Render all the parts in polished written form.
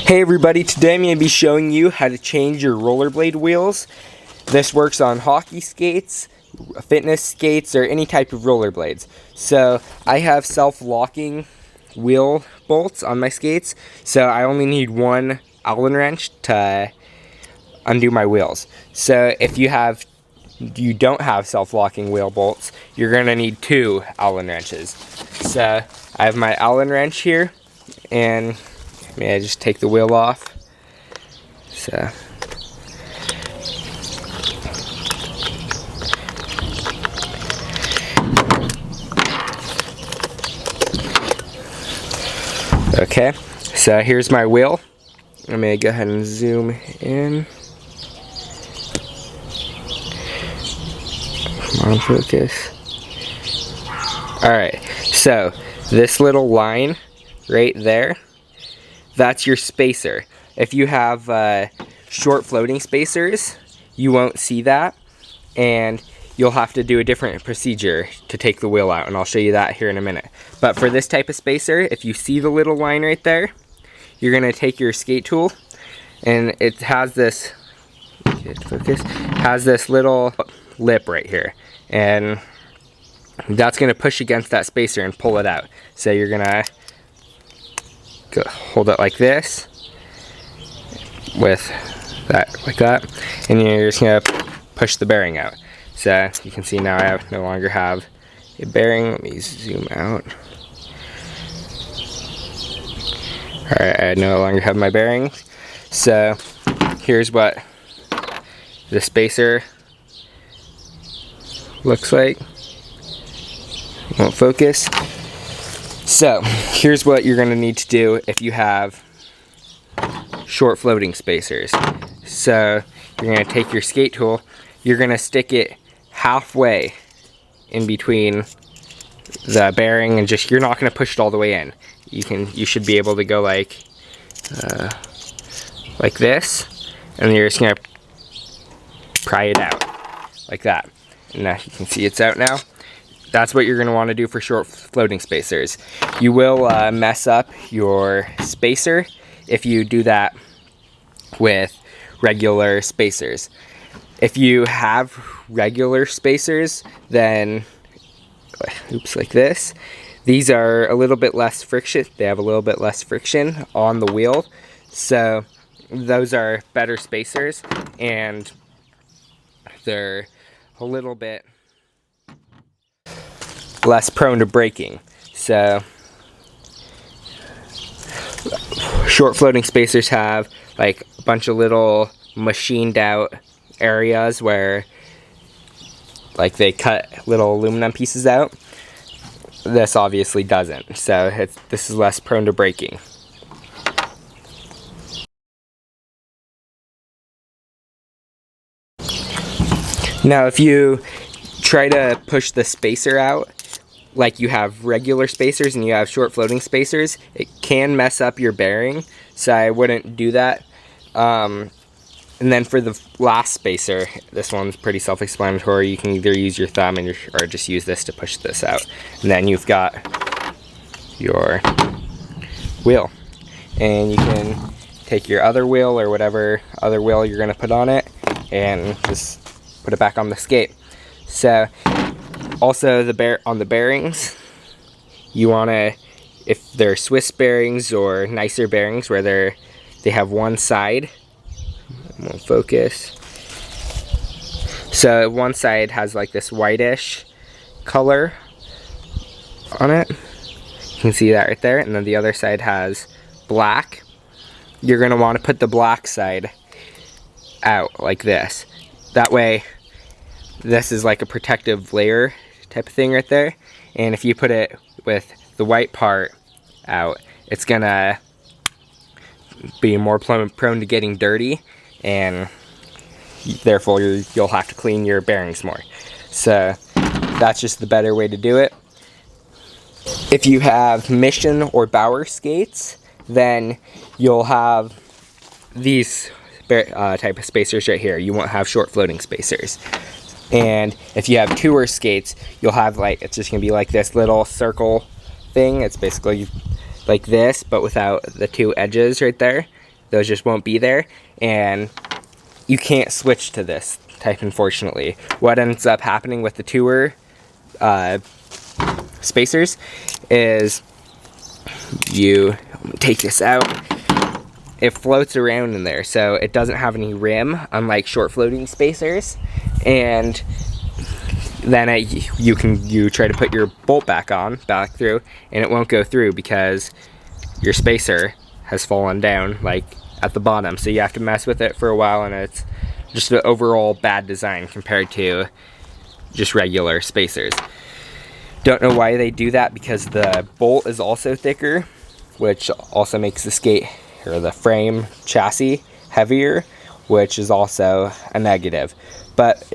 Hey everybody, today I'm going to be showing you how to change your rollerblade wheels. This works on hockey skates, fitness skates, or any type of rollerblades. So I have self-locking wheel bolts on my skates, so I only need one Allen wrench to undo my wheels. So if you don't have self-locking wheel bolts, you're going to need two Allen wrenches. So I have my Allen wrench here, and I just take the wheel off. So okay, so here's my wheel. I'm gonna go ahead and zoom in. Come on, focus. Alright, so this little line right there, that's your spacer. If you have short floating spacers, you won't see that, and you'll have to do a different procedure to take the wheel out, and I'll show you that here in a minute. But for this type of spacer, if you see the little line right there, you're gonna take your skate tool, and it has this, has this little lip right here, and that's gonna push against that spacer and pull it out. So you're gonna hold it like this, with that, like that, and you're just gonna push the bearing out. So you can see now I no longer have a bearing. Let me zoom out. Alright, I no longer have my bearings. So here's what the spacer looks like. Won't focus. So here's what you're going to need to do if you have short floating spacers. So you're going to take your skate tool, you're going to stick it halfway in between the bearing, and just, you're not going to push it all the way in. You should be able to go like this, and you're just going to pry it out like that. And now you can see it's out now. That's what you're going to want to do for short floating spacers. You will mess up your spacer if you do that with regular spacers. If you have regular spacers, then, oops, like this, these are a little bit less friction. They have a little bit less friction on the wheel. So those are better spacers, and they're a little bit less prone to breaking. So short floating spacers have like a bunch of little machined out areas where like they cut little aluminum pieces out. This obviously doesn't, so this is less prone to breaking. Now if you try to push the spacer out like you have regular spacers and you have short floating spacers, it can mess up your bearing, so I wouldn't do that. And then for the last spacer, this one's pretty self-explanatory. You can either use your thumb or just use this to push this out, and then you've got your wheel. And you can take your other wheel or whatever other wheel you're going to put on it and just put it back on the skate. So also on the bearings, you want to, if they're Swiss bearings or nicer bearings where they have one side, won't focus. So one side has like this whitish color on it. You can see that right there, and then the other side has black. You're going to want to put the black side out like this. That way this is like a protective layer type of thing right there, and if you put it with the white part out, it's gonna be more prone to getting dirty, and therefore you'll have to clean your bearings more. So that's just the better way to do it. If you have Mission or Bauer skates, then you'll have these type of spacers right here. You won't have short floating spacers. And if you have tour skates, you'll have like, it's just gonna be like this little circle thing. It's basically like this, but without the two edges right there. those just won't be there, and you can't switch to this type, unfortunately. What ends up happening with the tour spacers is you take this out, it floats around in there, so it doesn't have any rim, unlike short floating spacers, and then you try to put your bolt back through, and it won't go through because your spacer has fallen down like at the bottom, so you have to mess with it for a while, and it's just an overall bad design compared to just regular spacers. Don't know why they do that, because the bolt is also thicker, which also makes the skate or the frame chassis heavier, which is also a negative. But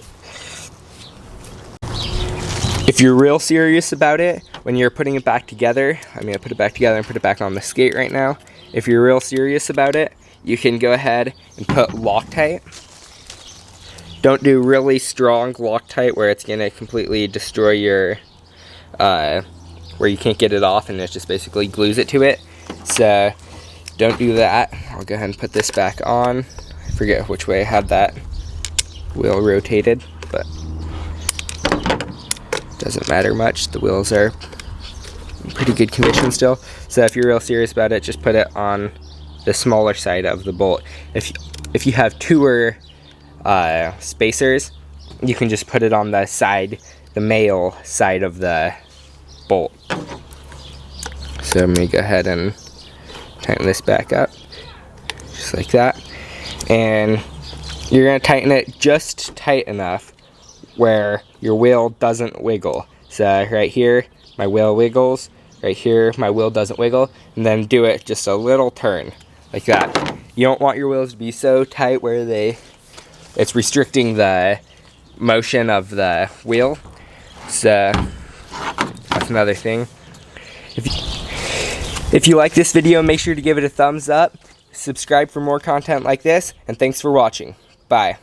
if you're real serious about it, when you're putting it back together, I'm going to put it back together and put it back on the skate right now. If you're real serious about it, you can go ahead and put Loctite. Don't do really strong Loctite where it's going to completely destroy your, where you can't get it off and it just basically glues it to it. So don't do that. I'll go ahead and put this back on. I forget which way I had that wheel rotated, but doesn't matter much. The wheels are in pretty good condition still. So if you're real serious about it, just put it on the smaller side of the bolt. If you have tour spacers, you can just put it on the side, the male side of the bolt. So I'm gonna go ahead and tighten this back up, just like that. And you're gonna tighten it just tight enough where your wheel doesn't wiggle. So right here, my wheel wiggles. Right here, my wheel doesn't wiggle. And then do it just a little turn, like that. You don't want your wheels to be so tight where it's restricting the motion of the wheel. So that's another thing. If you like this video, make sure to give it a thumbs up, subscribe for more content like this, and thanks for watching. Bye.